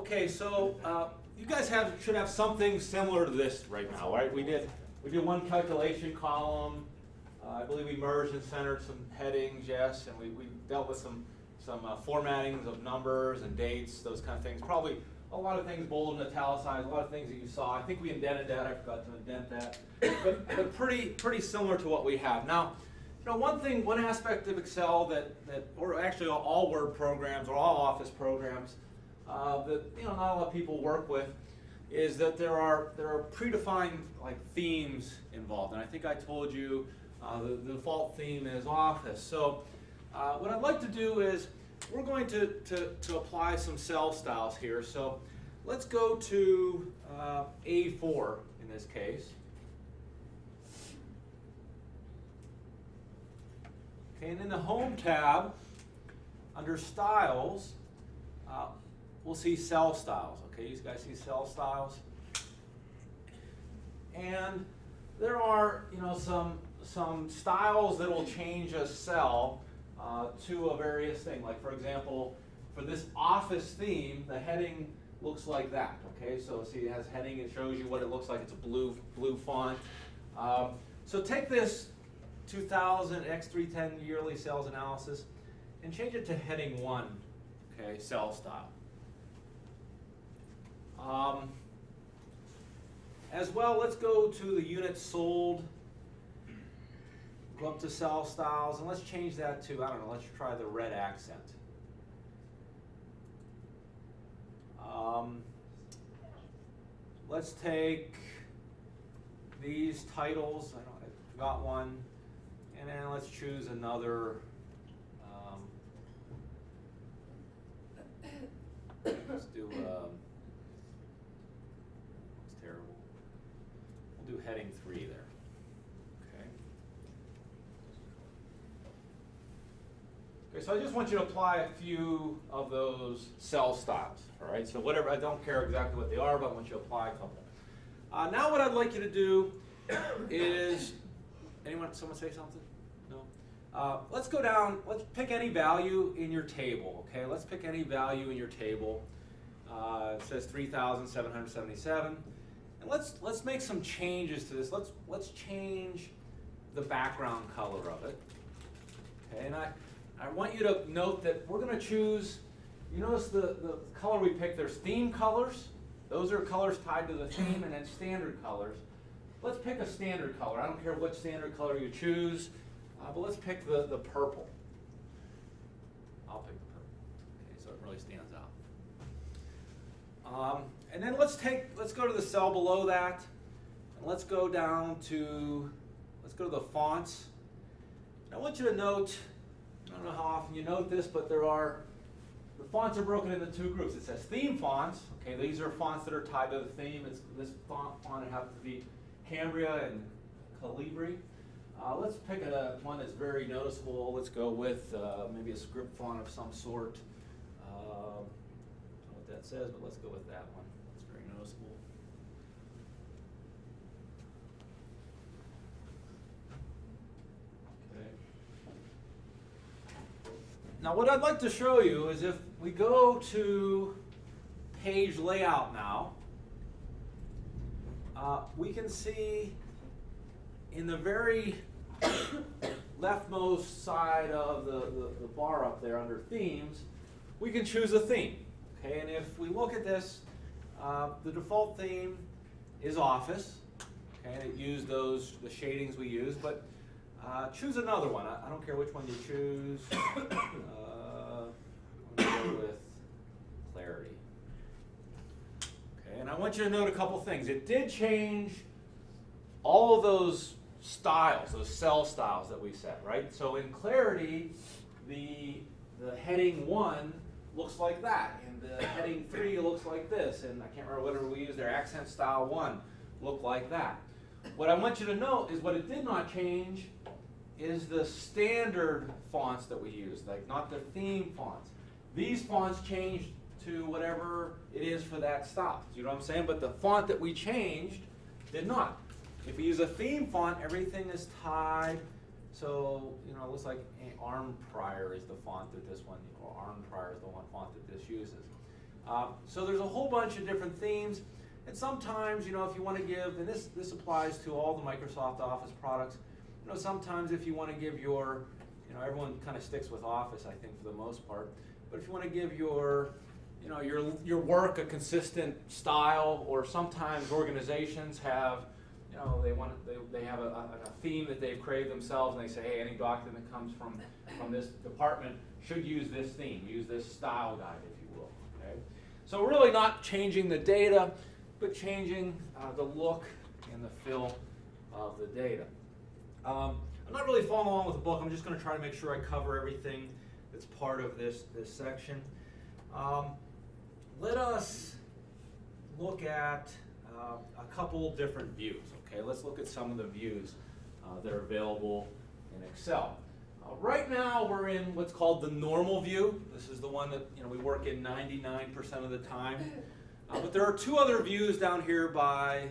Okay, so you guys should have something similar to this right now, right? We did one calculation column. I believe we merged and centered some headings, yes, and we dealt with some formattings of numbers and dates, those kind of things. Probably a lot of things bold and italicized, a lot of things that you saw. I think we indented that. I forgot to indent that, but pretty similar to what we have now. You know, one aspect of Excel or actually all Word programs or all Office programs that not a lot of people work with is that there are predefined like themes involved, and I think I told you the default theme is Office. So what I'd like to do is we're going to apply some cell styles here. So let's go to A4 in this case. Okay, and in the Home tab, under Styles, we'll see Cell Styles. Okay, you guys see Cell Styles? And there are, some styles that will change a cell to a various thing. Like for example, for this Office theme, the heading looks like that. Okay, so see it has heading. It shows you what it looks like. It's a blue font. So take this 2000 X310 yearly sales analysis and change it to heading 1. Okay, cell style. As well, let's go to the units sold. Go up to cell styles, and let's change that to, I don't know, let's try the red accent. Let's take these titles, I forgot one, and then let's choose another. Let's do, it's terrible. We'll do heading 3 there. Okay, so I just want you to apply a few of those cell styles, all right? So whatever, I don't care exactly what they are, but I want you to apply a couple. Now what I'd like you to do is, someone say something? No? Let's go down, let's pick any value in your table, okay? Let's pick any value in your table. It says 3,777. And let's make some changes to this. Let's change the background color of it. Okay, and I want you to note that we're going to choose, you notice the color we picked, there's theme colors. Those are colors tied to the theme, and then standard colors. Let's pick a standard color. I don't care what standard color you choose, but let's pick the purple. I'll pick the purple. Okay, so it really stands out. And then let's go to the cell below that, and let's go to the fonts. And I want you to note, I don't know how often you note this, but the fonts are broken into 2 groups. It says theme fonts. Okay, these are fonts that are tied to the theme. This font happens to be Cambria and Calibri. Let's pick one that's very noticeable. Let's go with maybe a script font of some sort. I don't know what that says, but let's go with that one. It's very noticeable. Now what I'd like to show you is if we go to page layout now, we can see in the very leftmost side of the bar up there under themes, we can choose a theme. Okay, and if we look at this, the default theme is Office. Okay, and it used the shadings we use, but choose another one. I don't care which one you choose. I'm going to go with Clarity. Okay, and I want you to note a couple things. It did change all of those styles, those cell styles that we set, right? So in Clarity, the heading 1 looks like that, and the heading 3 looks like this, and I can't remember whatever we used there, accent style 1 looked like that. What I want you to note is what it did not change is the standard fonts that we use, like not the theme fonts. These fonts changed to whatever it is for that style. You know what I'm saying? But the font that we changed did not. If we use a theme font, everything is tied. So, it looks like Arm Prior is the font that this one, or Arm Prior is the one font that this uses. So there's a whole bunch of different themes. And sometimes, you know, if you want to give, and this applies to all the Microsoft Office products, you know, sometimes if you want to give your, you know, everyone kind of sticks with Office, I think, for the most part. But if you want to give your, you know, your work a consistent style, or sometimes organizations have, you know, they have a theme that they've created themselves, and they say, hey, any document that comes from this department should use this theme, use this style guide, if you will. Okay? So we're really not changing the data, but changing the look and the feel of the data. I'm not really following along with the book. I'm just going to try to make sure I cover everything that's part of this section. Let us look at a couple different views. Okay, let's look at some of the views that are available in Excel. Right now we're in what's called the normal view. This is the one that, you know, we work in 99% of the time. But there are two other views down here by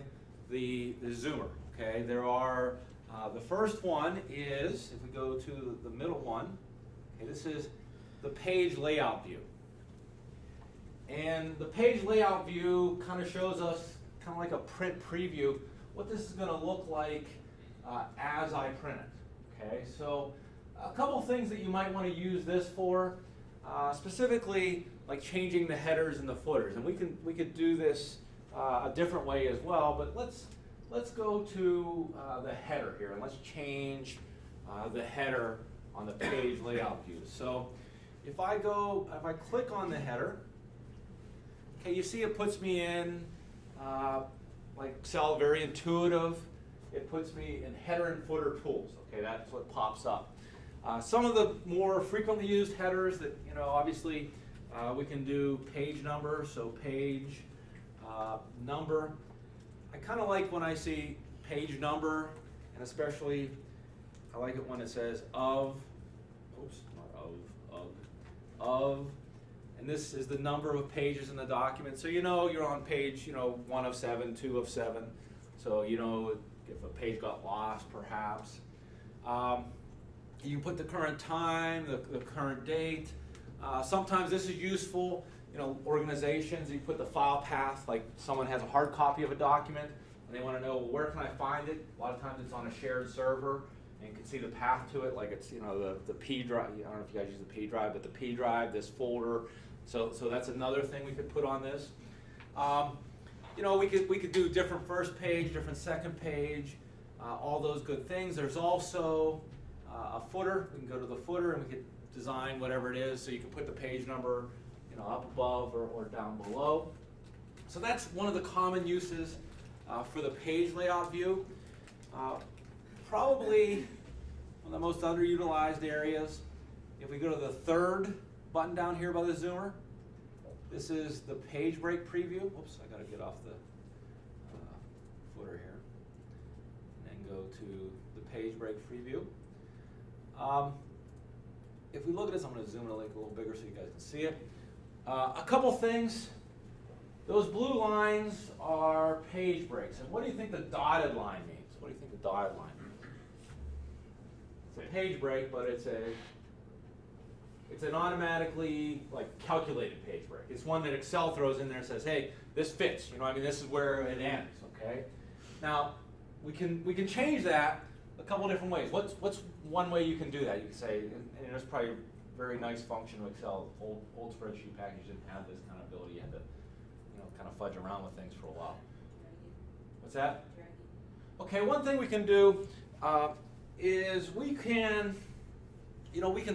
the zoomer. Okay, there are the first one is, if we go to the middle one, okay, this is the page layout view. And the page layout view kind of shows us, kind of like a print preview, what this is going to look like as I print it. Okay, so a couple things that you might want to use this for, specifically like changing the headers and the footers. And we could do this a different way as well, but let's go to the header here, and let's change the header on the page layout view. So if I click on the header, okay, you see it puts me in like Excel, very intuitive. It puts me in header and footer tools. Okay, that's what pops up. Some of the more frequently used headers that, you know, obviously we can do page number, so page number. I kind of like when I see page number, and especially I like it when it says of, oops, not of, and this is the number of pages in the document. So you know you're on page, you know, 1 of 7, 2 of 7. So you know if a page got lost, perhaps. You put the current time, the current date. Sometimes this is useful, you know, organizations, you put the file path, like someone has a hard copy of a document and they want to know, well, where can I find it? A lot of times it's on a shared server and you can see the path to it, like it's, you know, the P drive. I don't know if you guys use the P drive, but the P drive, this folder. So that's another thing we could put on this. You know, we could do different first page, different second page, all those good things. There's also a footer. We can go to the footer and we could design whatever it is, so you can put the page number, you know, up above or down below. So that's one of the common uses for the page layout view. Probably one of the most underutilized areas. If we go to the third button down here by the zoomer, this is the page break preview. Whoops, I got to get off the footer here. And then go to the page break preview. If we look at this, I'm going to zoom in a little bigger so you guys can see it. A couple things. Those blue lines are page breaks. And what do you think the dotted line means? What do you think the dotted line means? It's a page break, but it's an automatically calculated page break. It's one that Excel throws in there and says, hey, this fits. You know, I mean, this is where it ends. Okay. Now we can change that a couple different ways. What's one way you can do that? You can say, and it's probably a very nice function of Excel. Old spreadsheet packages didn't have this kind of ability. You had to, you know, kind of fudge around with things for a while. What's that? Okay, one thing we can do is we can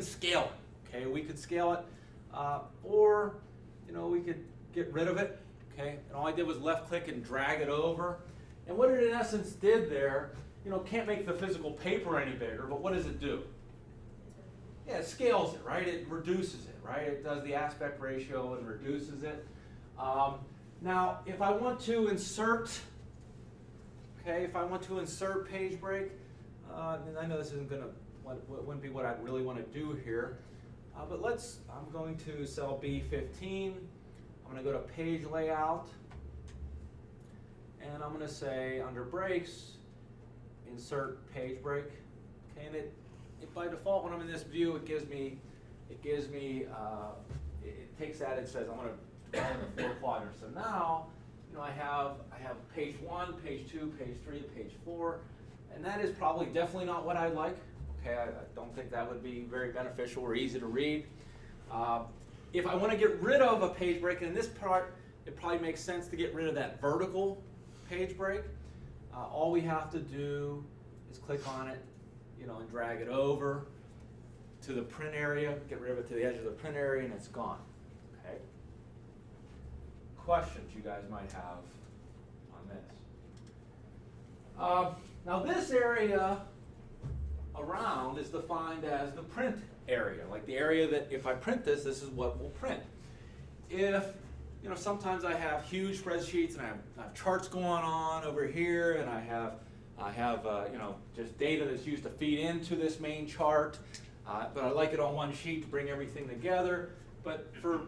scale it. Okay, we could scale it, or you know, we could get rid of it. Okay, and all I did was left click and drag it over. And what it in essence did there, you know, can't make the physical paper any bigger, but what does it do? Yeah, it scales it, right? It reduces it, right? It does the aspect ratio and reduces it. Now, if I want to insert, page break, and I know this isn't wouldn't be what I really want to do here, but I'm going to cell B15. I'm going to go to page layout, and I'm going to say under breaks, insert page break. Okay, and it by default, when I'm in this view, it takes that and says I'm going to define the now, I have page 1, page 2, page 3, page 4, and that is probably definitely not what I like. Okay, I don't think that would be very beneficial or easy to read. If I want to get rid of a page break, and in this part, it probably makes sense to get rid of that vertical page break. All we have to do is click on it, and drag it over to the print area, get rid of it to the edge of the print area, and it's gone. Okay. Questions you guys might have on this? Now this area around is defined as the print area, like the area that if I print this is what will print. If, sometimes I have huge spreadsheets and I have charts going on over here, and I have just data that's used to feed into this main chart, but I like it on one sheet to bring everything together. But for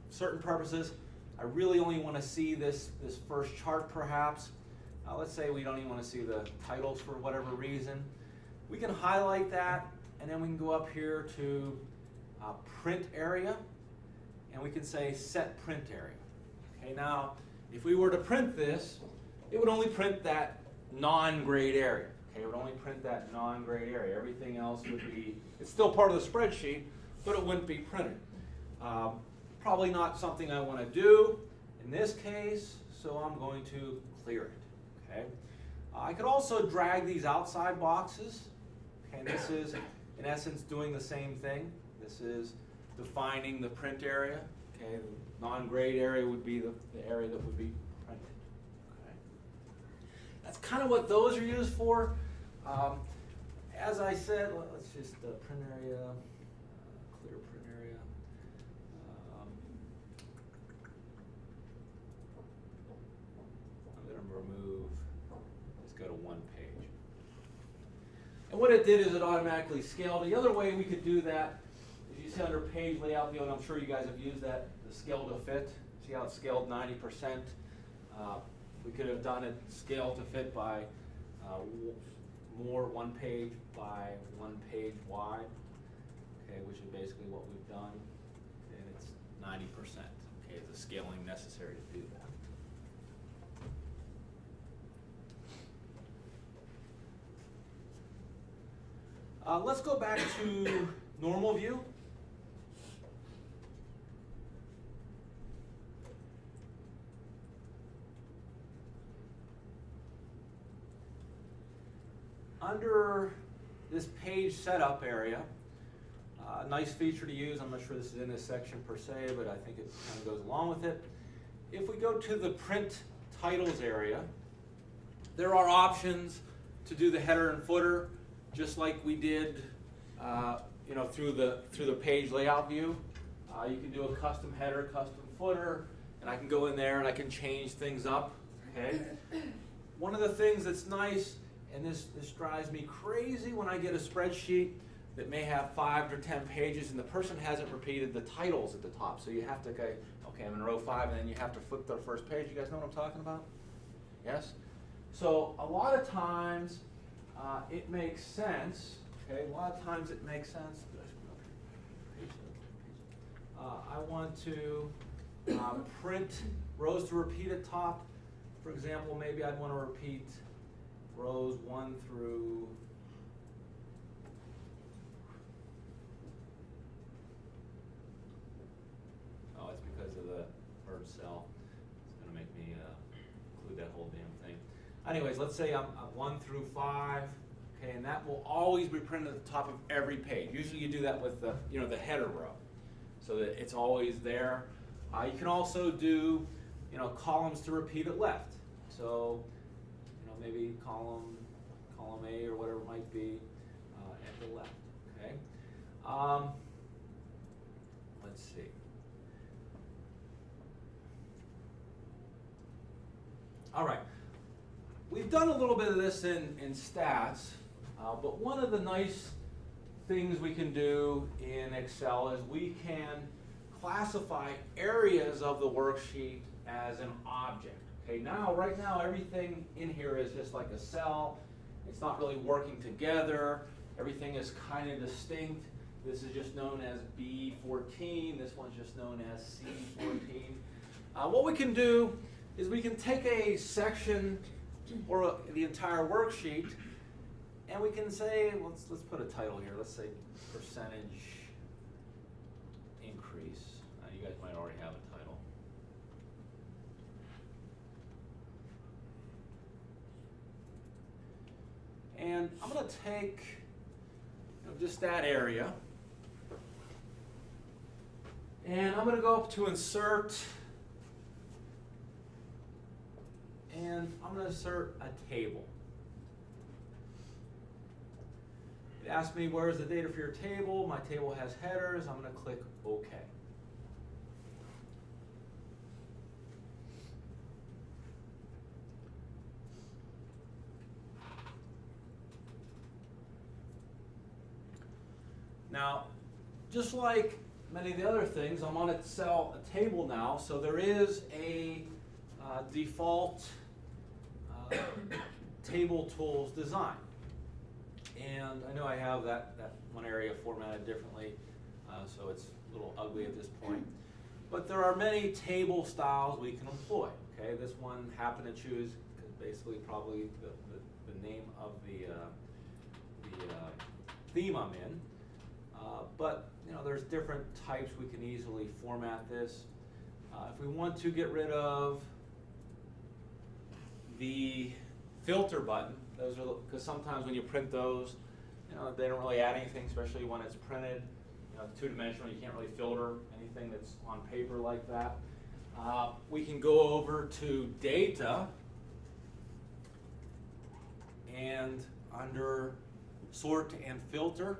certain purposes, I really only want to see this first chart perhaps. Let's say we don't even want to see the titles for whatever reason. We can highlight that, and then we can go up here to print area, and we can say set print area. Okay, now if we were to print this, it would only print that non-grayed area. Okay, it would only print that non-grayed area. Everything else would be, it's still part of the spreadsheet, but it wouldn't be printed. Probably not something I want to do in this case, so I'm going to clear it. Okay. I could also drag these outside boxes. Okay, and this is in essence doing the same thing. This is defining the print area. Okay, the non-grayed area would be the area that would be printed. Okay. That's kind of what those are used for. As I said, let's just print area, clear print area. I'm going to remove, let's go to one page. And what it did is it automatically scaled. The other way we could do that is you see under page layout view, and I'm sure you guys have used that, the scale to fit. See how it's scaled 90%? We could have done it scale to fit by more one page by one page wide, okay, which is basically what we've done, and it's 90%. Okay, the scaling necessary to do that. Let's go back to normal view. Under this page setup area, nice feature to use. I'm not sure this is in this section per se, but I think it kind of goes along with it. If we go to the print titles area, there are options to do the header and footer, just like we did, through the page layout view. You can do a custom header, custom footer, and I can go in there and I can change things up. Okay. One of the things that's nice, and this drives me crazy when I get a spreadsheet that may have 5 or 10 pages and the person hasn't repeated the titles at the top. So you have to go, okay, I'm in row 5, and then you have to flip the first page. You guys know what I'm talking about? Yes? So a lot of times it makes sense. Okay, a lot of times it makes sense. I want to print rows to repeat at top. For example, maybe I'd want to repeat rows 1 through it's because of the merge cell. It's going to make me include that whole damn thing. Anyways, let's say I'm 1 through 5, okay, and that will always be printed at the top of every page. Usually you do that with the the header row, so that it's always there. You can also do columns to repeat at left. So maybe column A or whatever it might be at the left. Okay. Let's see. All right. We've done a little bit of this in stats, but one of the nice things we can do in Excel is we can classify areas of the worksheet as an object. Okay, right now, everything in here is just like a cell. It's not really working together. Everything is kind of distinct. This is just known as B14. This one's just known as C14. What we can do is we can take a section or the entire worksheet, and we can say, let's put a title here. Let's say percentage increase. You guys might already have a title. And I'm going to take just that area, and I'm going to go up to insert, and I'm going to insert a table. It asks me where's the data for your table. My table has headers. I'm going to click OK. Now, just like many of the other things, I'm on a table now, so there is a default table tools design. And I know I have that one area formatted differently, so it's a little ugly at this point. But there are many table styles we can employ. Okay, this one happened to choose basically probably the name of the theme I'm in. But there's different types we can easily format this. If we want to get rid of the filter button, those are because sometimes when you print those, they don't really add anything, especially when it's printed. Two-dimensional, you can't really filter anything that's on paper like that. We can go over to data, and under sort and filter,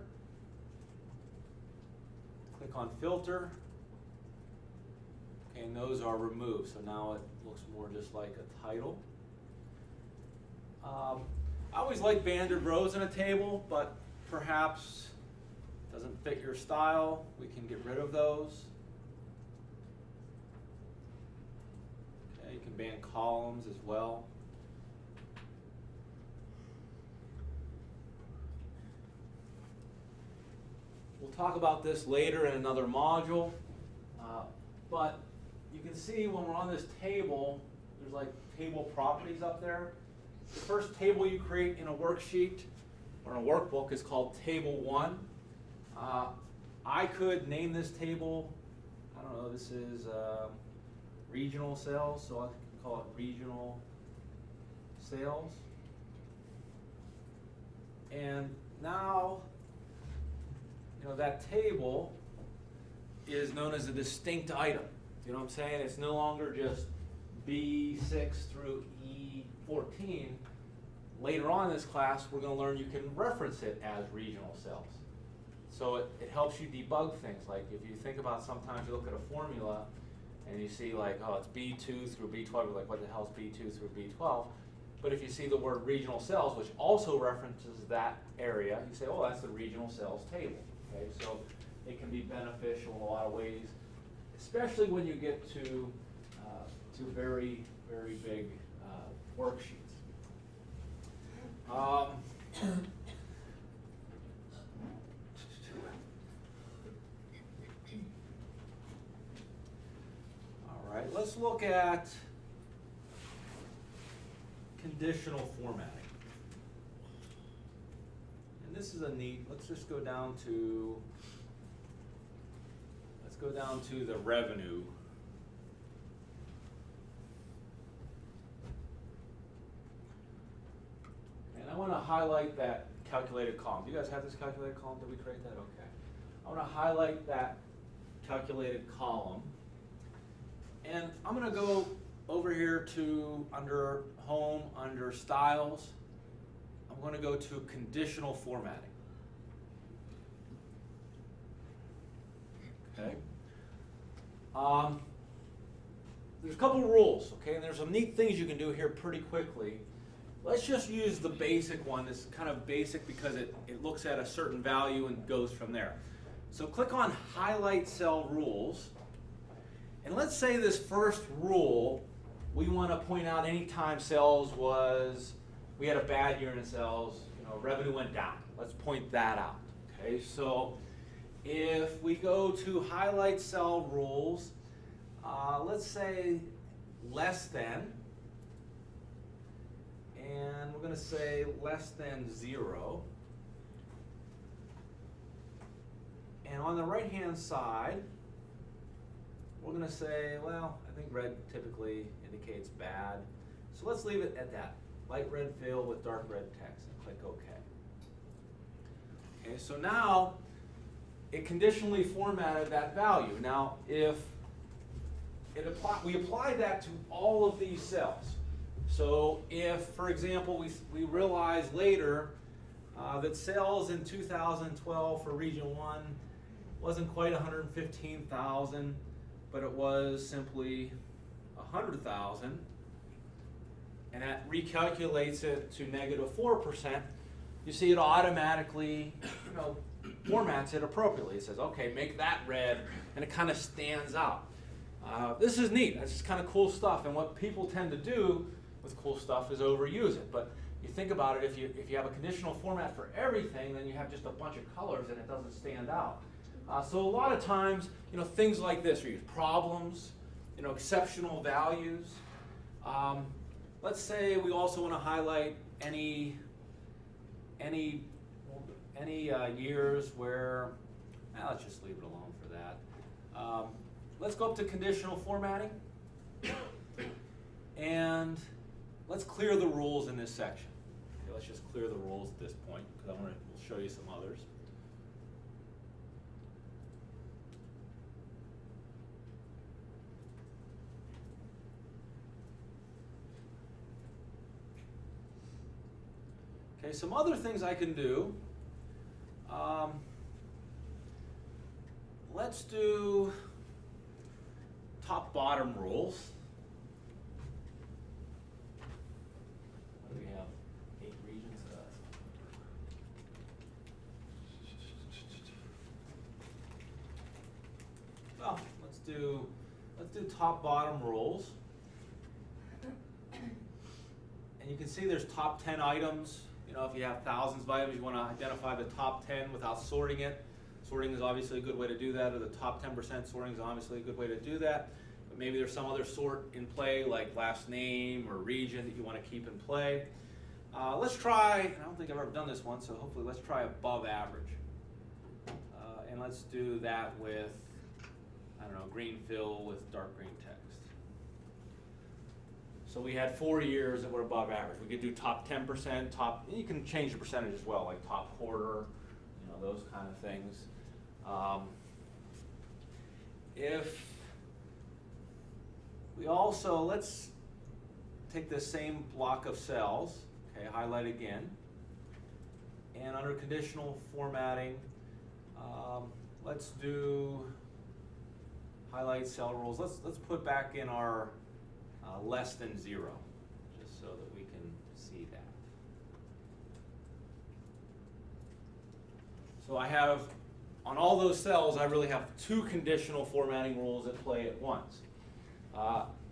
click on filter, okay, and those are removed. So now it looks more just like a title. I always like banded rows in a table, but perhaps doesn't fit your style. We can get rid of those. Okay, you can band columns as well. We'll talk about this later in another module, but you can see when we're on this table, there's like table properties up there. The first table you create in a worksheet or in a workbook is called Table 1. I could name this table, I don't know, this is regional sales, so I can call it regional sales. And now, that table is known as a distinct item. You know what I'm saying? It's no longer just B6 through E14. Later on in this class, we're going to learn you can reference it as regional cells. So it helps you debug things. Like if you think about sometimes you look at a formula and you see like, oh, it's B2 through B12. You're like, what the hell is B2 through B12? But if you see the word regional cells, which also references that area, you say, oh, that's the regional cells table. Okay, so it can be beneficial in a lot of ways, especially when you get to very, very big worksheets. All right, let's look at conditional formatting. And this is a neat, let's go down to the revenue. And I want to highlight that calculated column. Do you guys have this calculated column? Did we create that? Okay. I want to highlight that calculated column. And I'm going to go over here to under Home, under Styles. I'm going to go to conditional formatting. Okay. There's a couple of rules, okay, and there's some neat things you can do here pretty quickly. Let's just use the basic one. This is kind of basic because it looks at a certain value and goes from there. So click on Highlight Cell Rules, and let's say this first rule, we want to point out anytime we had a bad year in sales, revenue went down. Let's point that out, okay? So if we go to Highlight Cell Rules, let's say less than, and we're going to say less than 0. And on the right-hand side, we're going to say, well, I think red typically indicates bad. So let's leave it at that. Light red fill with dark red text, and click OK. Okay, so now it conditionally formatted that value. Now, if we apply that to all of these cells. So if, for example, we realize later that sales in 2012 for Region 1 wasn't quite 115,000, but it was simply 100,000, and that recalculates it to -4%, you see it automatically, formats it appropriately. It says, okay, make that red, and it kind of stands out. This is neat. That's just kind of cool stuff, and what people tend to do with cool stuff is overuse it. But you think about it, if you have a conditional format for everything, then you have just a bunch of colors and it doesn't stand out. So a lot of times, things like this are used. Problems, exceptional values. Let's say we also want to highlight any years where, let's just leave it alone for that. Let's go up to conditional formatting, and let's clear the rules in this section. Okay, let's just clear the rules at this point, because we'll show you some others. Okay, some other things I can do. Let's do top-bottom rules. What do we have? 8 regions? Well, let's do top-bottom rules. And you can see there's top 10 items. If you have thousands of items, you want to identify the top 10 without sorting it. Sorting is obviously a good way to do that, or the top 10% sorting is obviously a good way to do that. But maybe there's some other sort in play, like last name or region, that you want to keep in play. Let's try, and I don't think I've ever done this one, so hopefully let's try above average. And let's do that with, green fill with dark green text. So we had 4 years that were above average. We could do top 10%, you can change the percentage as well, like top quarter, those kind of things. If we also, let's take the same block of cells, okay, highlight again, and under conditional formatting, let's do highlight cell rules. Let's put back in our less than 0, just so that we can see that. So I have, on all those cells, I really have 2 conditional formatting rules at play at once.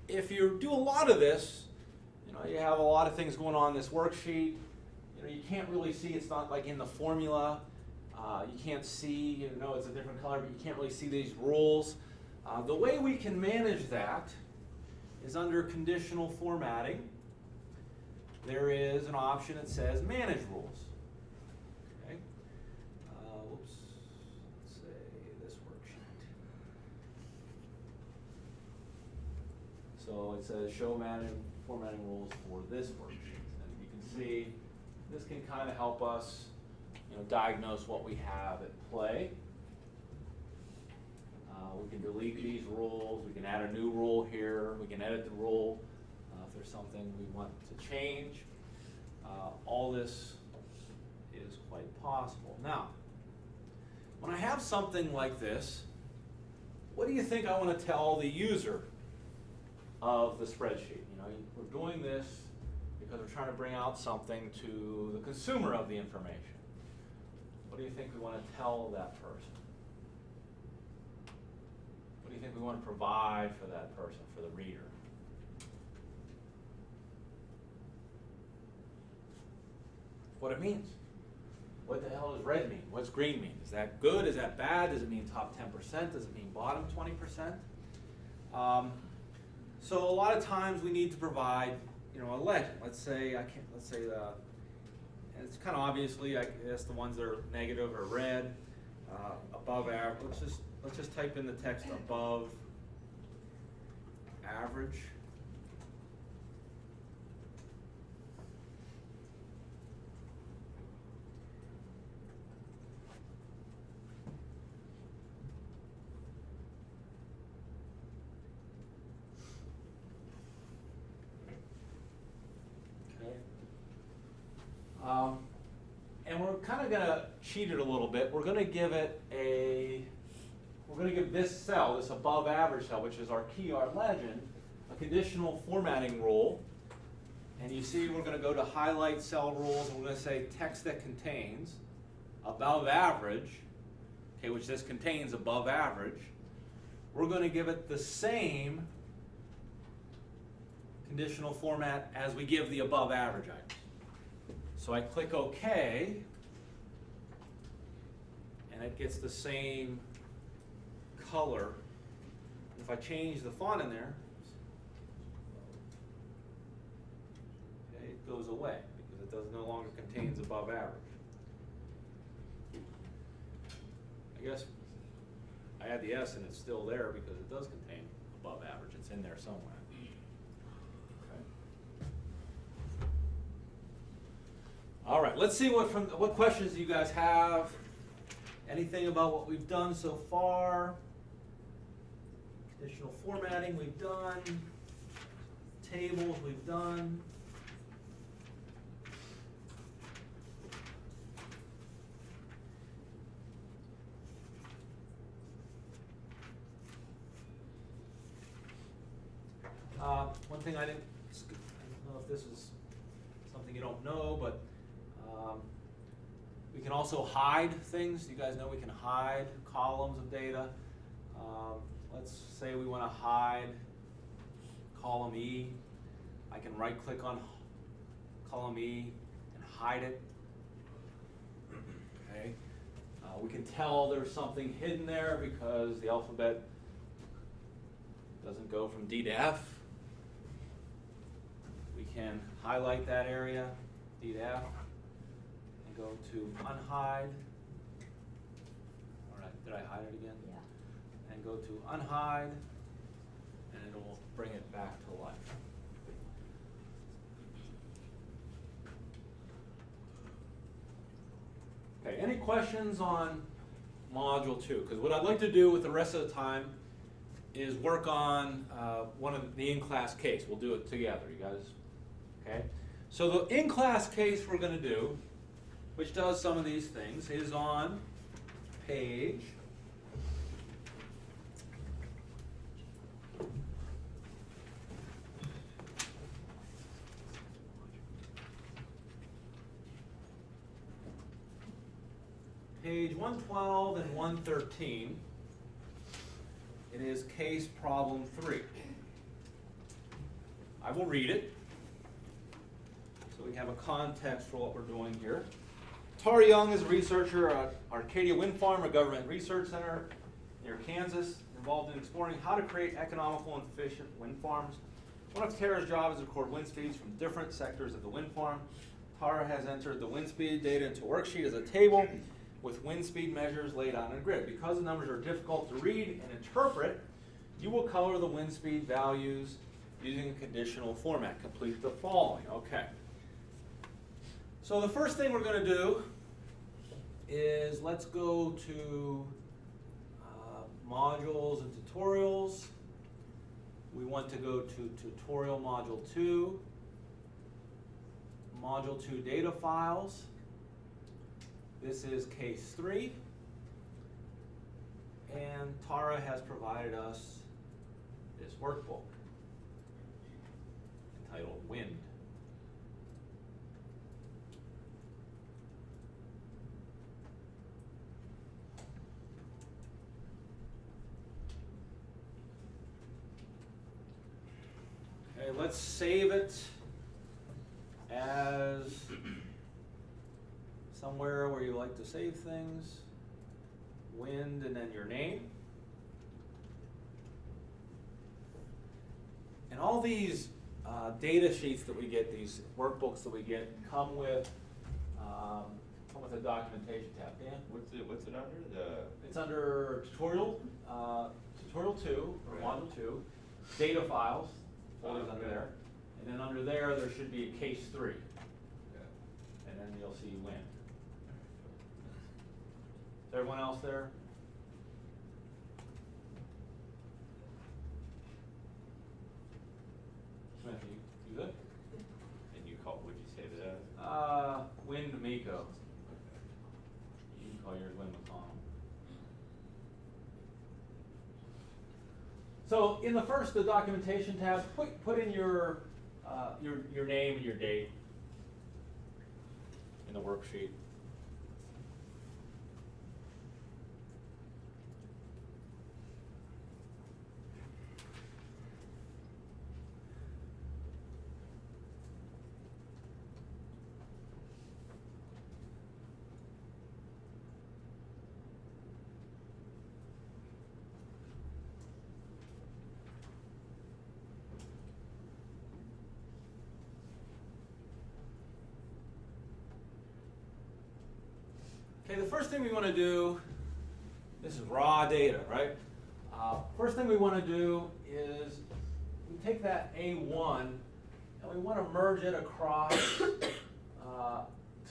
If you do a lot of this, you have a lot of things going on in this worksheet. You can't really see, it's not like in the formula. You can't see, it's a different color, but you can't really see these rules. The way we can manage that is under conditional formatting. There is an option that says manage rules. Okay. Let's say this worksheet. So it says show formatting rules for this worksheet. And you can see this can kind of help us diagnose what we have at play. We can delete these rules, we can add a new rule here, we can edit the rule if there's something we want to change. All this is quite possible. Now, when I have something like this, what do you think I want to tell the user of the spreadsheet? We're doing this because we're trying to bring out something to the consumer of the information. What do you think we want to tell that person? What do you think we want to provide for that person, for the reader? What it means. What the hell does red mean? What's green mean? Is that good? Is that bad? Does it mean top 10%? Does it mean bottom 20%? So a lot of times we need to provide, a legend. Let's say and it's kind of obviously, I guess the ones that are negative are red, above average. Let's just type in the text above average. And we're kind of going to cheat it a little bit. We're going to give this cell, this above average cell, which is our key, our legend, a conditional formatting rule. And you see we're going to go to highlight cell rules, and we're going to say text that contains above average, okay, which this contains above average. We're going to give it the same conditional format as we give the above average items. So I click OK, and it gets the same color. If I change the font in there, okay, it goes away because it no longer contains above average. I guess I add the S and it's still there because it does contain above average. It's in there somewhere. All right, let's see what questions do you guys have. Anything about what we've done so far? Conditional formatting we've done. Tables we've done. One thing I don't know if this is something you don't know, but we can also hide things. You guys know we can hide columns of data. Let's say we want to hide column E. I can right click on column E and hide it. Okay. We can tell there's something hidden there because the alphabet doesn't go from D to F. We can highlight that area, D to F. Go to unhide. All right, did I hide it again? Yeah. And go to unhide, and it will bring it back to life. Okay, any questions on Module 2? Because what I'd like to do with the rest of the time is work on one of the in-class case. We'll do it together, you guys. Okay? So the in-class case we're going to do, which does some of these things, is on page page 112 and 113. It is case problem 3. I will read it so we have a context for what we're doing here. Tara Young is a researcher at Arcadia Wind Farm, a government research center near Kansas, involved in exploring how to create economical and efficient wind farms. One of Tara's jobs is to record wind speeds from different sectors of the wind farm. Tara has entered the wind speed data into a worksheet as a table with wind speed measures laid out in a grid. Because the numbers are difficult to read and interpret, you will color the wind speed values using a conditional format. Complete the following. Okay. So the first thing we're going to do is let's go to modules and tutorials. We want to go to tutorial module 2, module 2 data files. This is case 3, and Tara has provided us this workbook entitled Wind. Okay, let's save it as somewhere where you like to save things. Wind and then your name. And all these data sheets that we get, these workbooks that we get, come with a documentation tab. Dan? What's it under? It's under tutorial 2, or module 2, data files, folders under there. And then under there should be a case 3. And then you'll see wind. Is everyone else there? Smith, you good? And you call, what'd you say to that? Wind Miko. You can call yours Wind McConnell. So in the first, the documentation tab, put in your name and your date in the worksheet. Okay, the first thing we want to do, this is raw data, right? First thing we want to do is we take that A1 and we want to merge it across to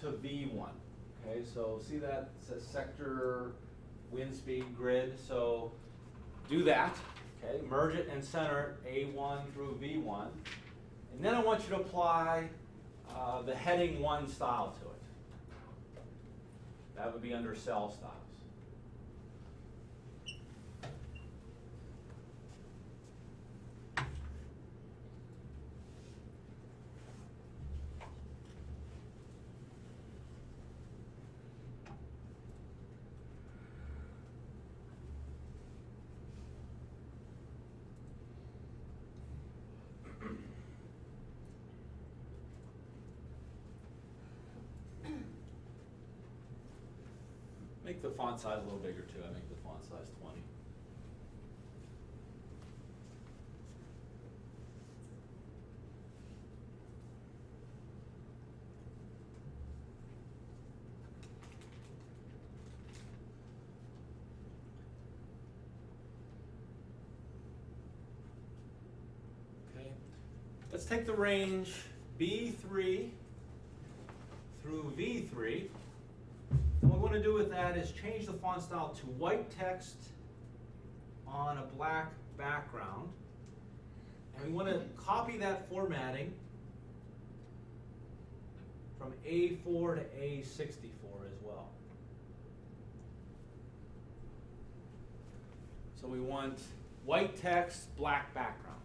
V1. Okay, so see that it says sector wind speed grid. So do that. Okay, merge it and center A1 through V1, and then I want you to apply the heading 1 style to it. That would be under cell styles. Make the font size a little bigger too. I make the font size 20. Okay. Let's take the range B3 through V3. And what we want to do with that is change the font style to white text on a black background. And we want to copy that formatting from A4 to A64 as well. So we want white text, black background.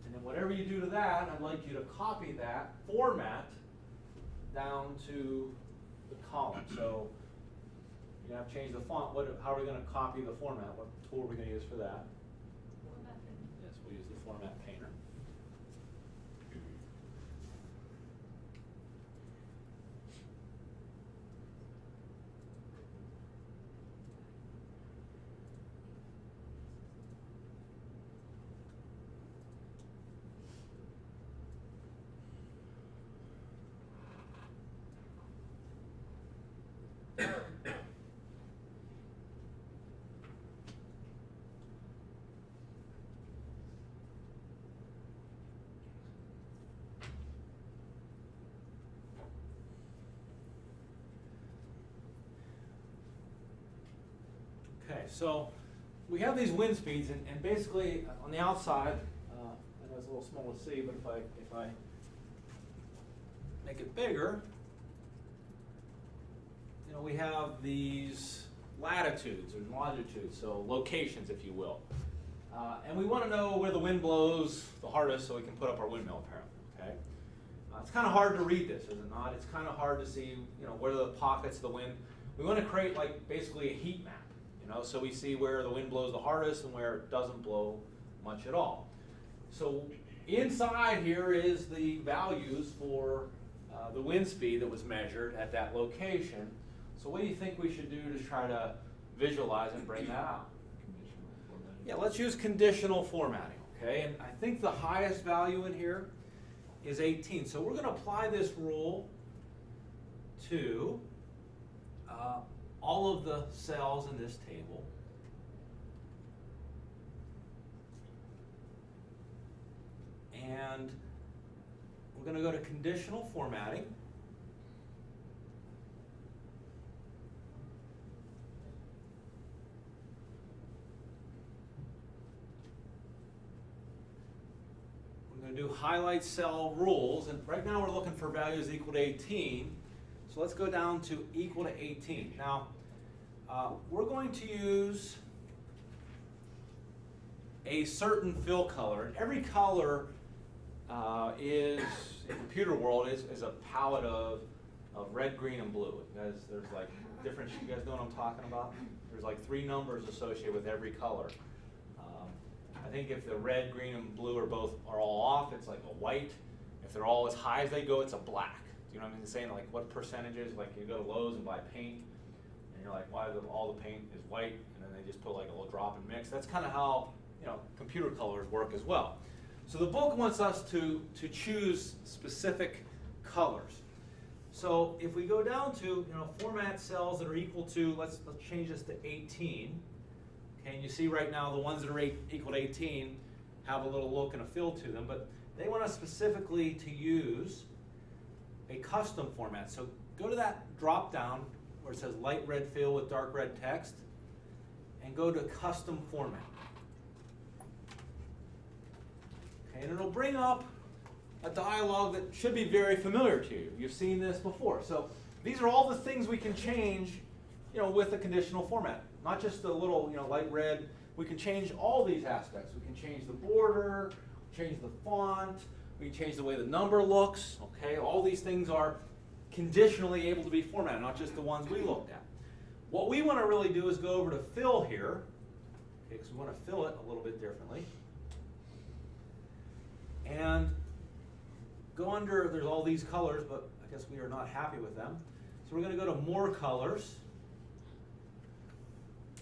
And then whatever you do to that, I'd like you to copy that format down to the column. So you have to change the font. How are we going to copy the format? What tool are we going to use for that? Yes, we'll use the format painter. Okay, so we have these wind speeds, and basically on the outside, I know it's a little small to see, but if I make it bigger, you know, we have these latitudes or longitudes, so locations, if you will. And we want to know where the wind blows the hardest so we can put up our windmill, apparently, okay? It's kind of hard to read this, is it not? It's kind of hard to see, you know, where are the pockets of the wind. We want to create, like, basically a heat map. So we see where the wind blows the hardest and where it doesn't blow much at all. So inside here is the values for the wind speed that was measured at that location. So what do you think we should do to try to visualize and bring that out? Yeah, let's use conditional formatting, Okay, and I think the highest value in here is 18. So we're going to apply this rule to all of the cells in this table. And we're going to go to conditional formatting. We're going to do highlight cell rules, and right now we're looking for values equal to 18. So let's go down to equal to 18. Now, we're going to use a certain fill color. And every color is, in computer world, is a palette of red, green, and blue. There's like different, you guys know what I'm talking about? There's like 3 numbers associated with every color. I think if the red, green, and blue are all off, it's like a white. If they're all as high as they go, it's a black. You know what I mean? Saying like what percentages, like you go to Lowe's and buy paint, and you're like, why all the paint is white, and then they just put like a little drop and mix. That's kind of how, you know, computer colors work as well. So the book wants us to choose specific colors. So if we go down to, you know, format cells that are equal to, let's change this to 18. Okay, and you see right now the ones that are equal to 18 have a little look and a feel to them, but they want us specifically to use a custom format. So go to that drop down where it says light red fill with dark red text and go to custom format. Okay, and it'll bring up a dialog that should be very familiar to you. You've seen this before. So these are all the things we can change, you know, with a conditional format. Not just the little, you know, light red. We can change all these aspects. We can change the border, change the font, we can change the way the number looks. Okay, all these things are conditionally able to be formatted, not just the ones we looked at. What we want to really do is go over to fill here, okay, because we want to fill it a little bit differently. And go under, there's all these colors, but I guess we are not happy with them. So we're going to go to more colors.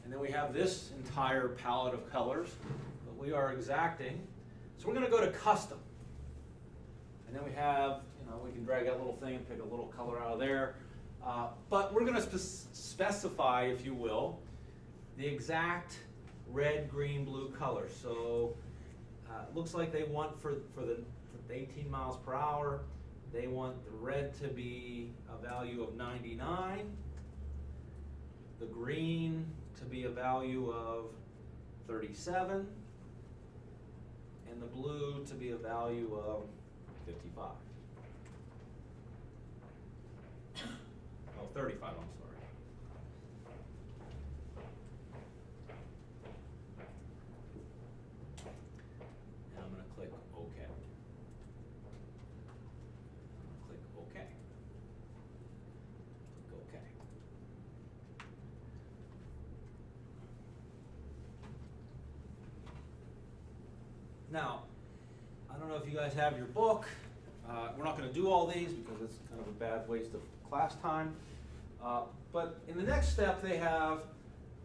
And then we have this entire palette of colors that we are exacting. So we're going to go to custom. And then we have, you know, we can drag that little thing and pick a little color out of there. But we're going to specify, if you will, the exact red, green, blue color. So it looks like they want for the 18 miles per hour, they want the red to be a value of 99, the green to be a value of 37, and the blue to be a value of 55. Oh, 35, I'm sorry. And I'm going to click OK. Click OK. Click OK. Now, I don't know if you guys have your book. We're not going to do all these because it's kind of a bad waste of class time. But in the next step, they have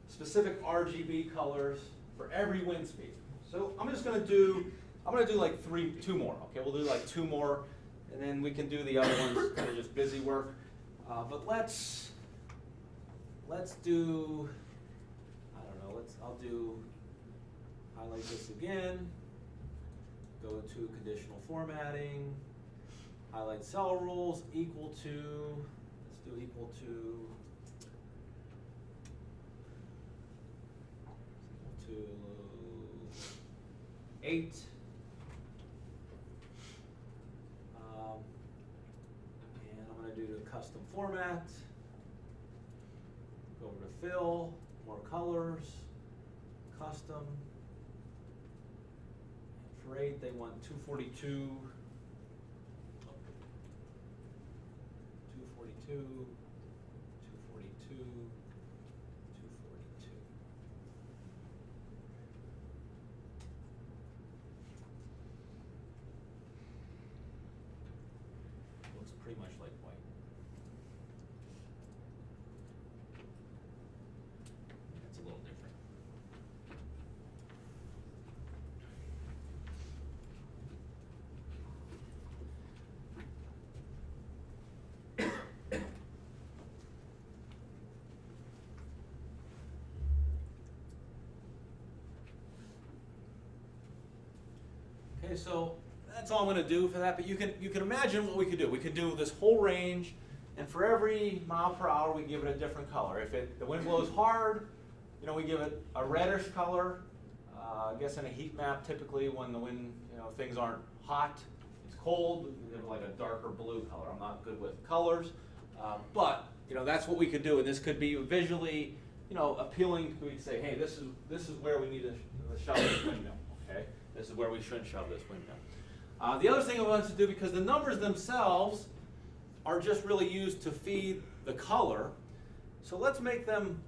specific RGB colors for every wind speed. So I'm just going to do, like two more. Okay, we'll do like 2 more, and then we can do the other ones kind of just busy work. But let's do, I don't know. I'll do highlight this again. Go to conditional formatting, highlight cell rules equal to, let's do equal to 8. And I'm going to do the custom format, go over to fill, more colors, custom. For 8, they want 242, 242, 242, 242. Looks pretty much like white. It's a little different. Okay, so that's all I'm going to do for that, but you can imagine what we could do. We could do this whole range, and for every mile per hour we give it a different color. If the wind blows hard, you know, we give it a reddish color. I guess in a heat map, typically when the wind, you know, things aren't hot, it's cold, we give it like a darker blue color. I'm not good with colors, but you know, that's what we could do, and this could be visually, you know, appealing. We could say, hey, this is where we need to shove this windmill. Okay, this is where we shouldn't shove this windmill. The other thing I wanted to do, because the numbers themselves are just really used to feed the color, so let's make them.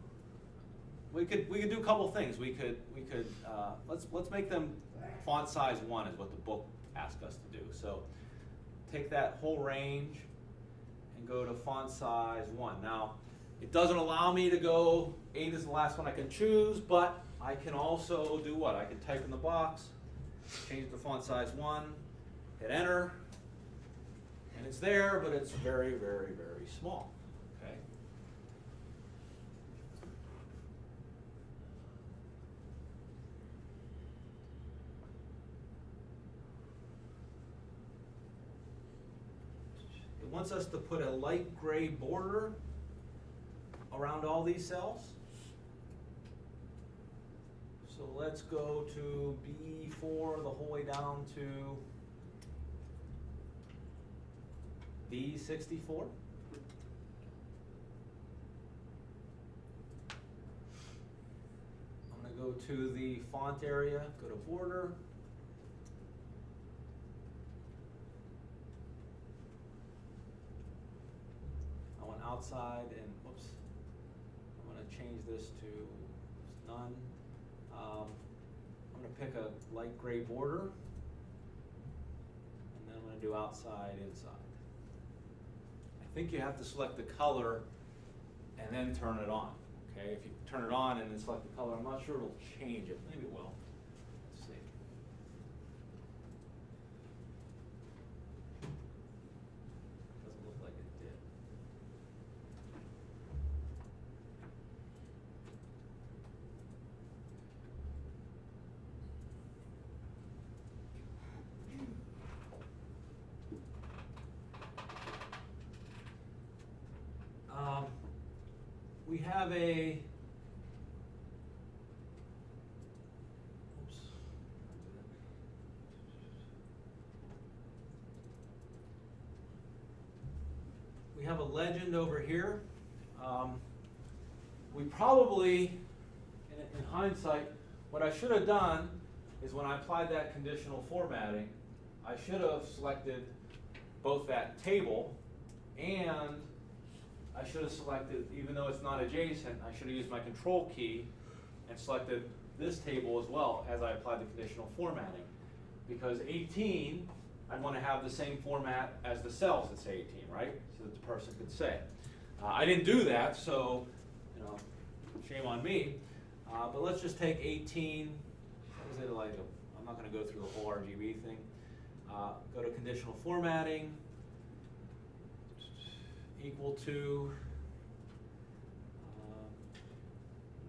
We could do a couple things. Let's make them font size 1 is what the book asked us to do. So take that whole range and go to font size 1. Now it doesn't allow me to go 8 is the last one I can choose, but I can also do what? I can type in the box, change it to font size 1, hit enter, and it's there, but it's very, very, very small. Okay. It wants us to put a light gray border around all these cells. So let's go to B4 the whole way down to B64. I'm going to go to the font area, go to border. I want outside, and whoops, I'm going to change this to none. I'm going to pick a light gray border, and then I'm going to do outside, inside. I think you have to select the color and then turn it on. Okay, if you turn it on and then select the color, I'm not sure it'll change it. Maybe it will. Let's see. Doesn't look like it did. We have a, oops, we have a legend over here. We probably, in hindsight, what I should have done is when I applied that conditional formatting, I should have selected both that table and I should have selected, even though it's not adjacent, I should have used my control key and selected this table as well as I applied the conditional formatting. Because 18, I want to have the same format as the cells that say 18, right? So that the person could say. I didn't do that, so, you know, shame on me. But let's just take 18, what is it like? I'm not going to go through the whole RGB thing. Go to conditional formatting. Equal to,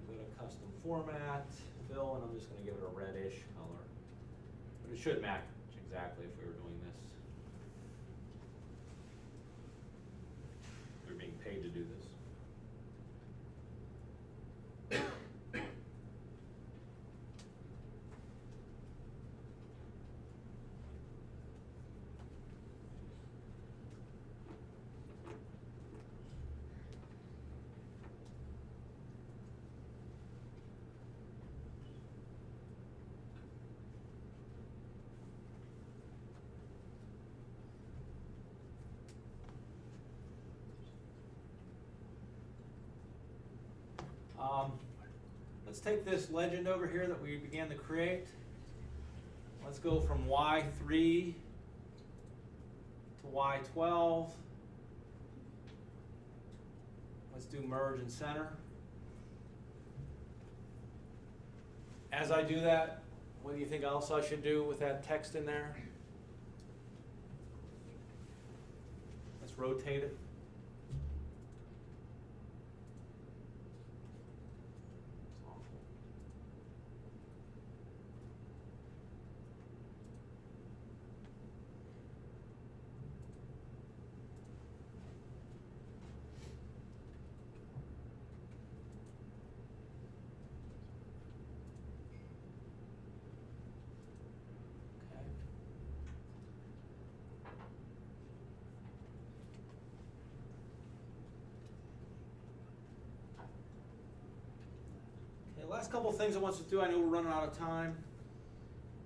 go to custom format, fill, and I'm just going to give it a reddish color. But it should match exactly if we were doing this. We're being paid to do this. Let's take this legend over here that we began to create. Let's go from Y3 to Y12. Let's do merge and center. As I do that, what do you think else I should do with that text in there? Let's rotate it. last couple of things it wants to do, I know we're running out of time.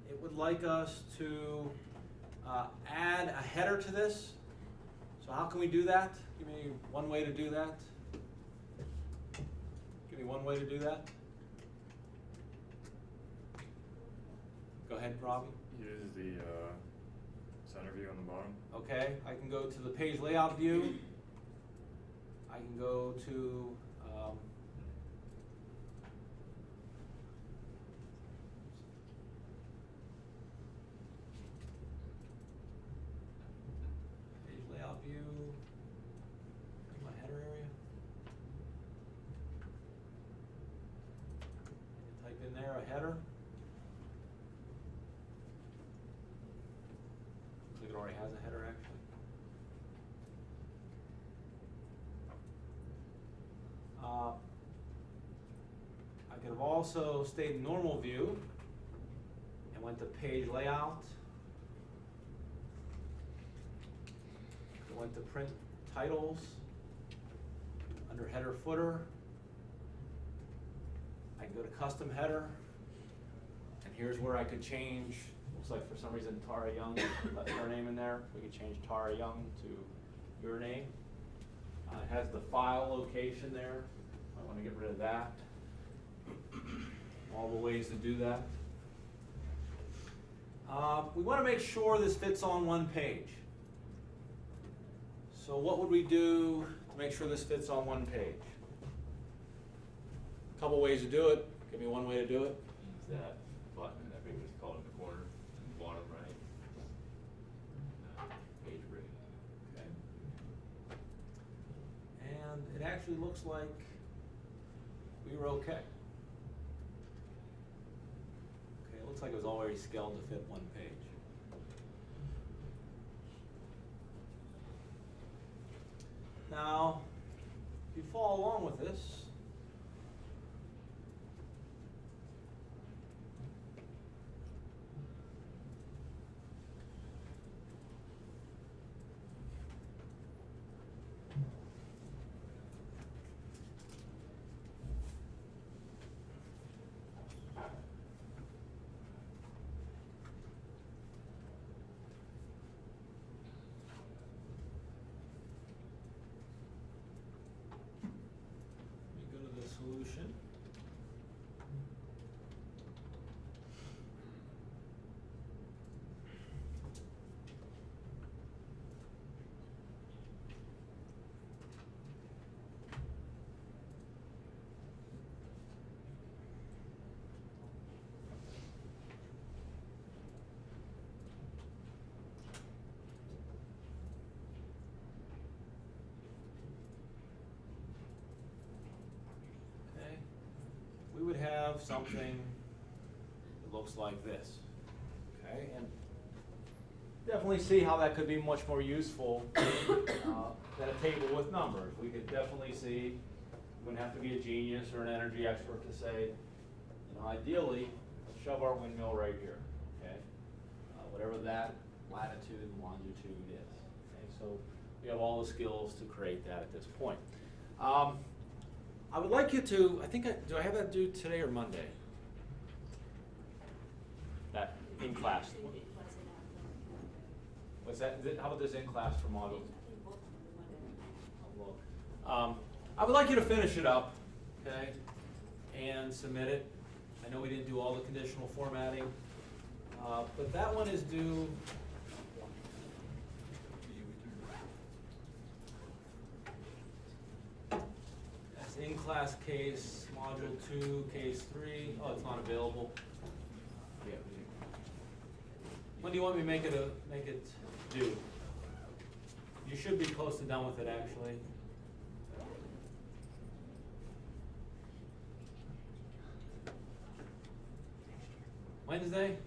It would like us to add a header to this. So how can we do that? Give me one way to do that. Give me one way to do that. Go ahead, Robbie. Use the center view on the bottom. Okay, I can go to the page layout view. I can go to page layout view, my header area. Type in there a header. Looks like it already has a header actually. I could have also stayed in normal view and went to page layout. I went to print titles under header footer. I can go to custom header, and here's where I could change. Looks like for some reason Tara Young left her name in there. We could change Tara Young to your name. It has the file location there. I want to get rid of that. All the ways to do that. We want to make sure this fits on one page. So what would we do to make sure this fits on one page? A couple ways to do it. Give me one way to do it. Use that button, I think it's called in the corner, bottom right. Page break. Okay. And it actually looks like we were okay. Okay, it looks like it was already scaled to fit one page. Now, if you follow along with this, we go to the solution. Okay, we would have something that looks like this. Okay, and definitely see how that could be much more useful than a table with numbers. We could definitely see, you wouldn't have to be a genius or an energy expert to say, you know, ideally, let's shove our windmill right here, okay? Whatever that latitude and longitude is. Okay, so we have all the skills to create that at this point. I would like you to, do I have that due today or Monday? That in class. What's that? How about this in class for module? I would like you to finish it up, okay, and submit it. I know we didn't do all the conditional formatting, but that one is due. That's in-class case, module 2, case 3. Oh, it's not available. Yeah. When do you want me to make it due? You should be close to done with it, actually. Wednesday?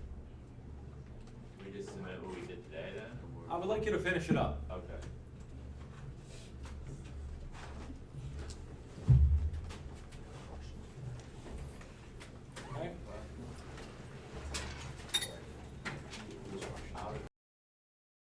We just submit what we did today then? I would like you to finish it up.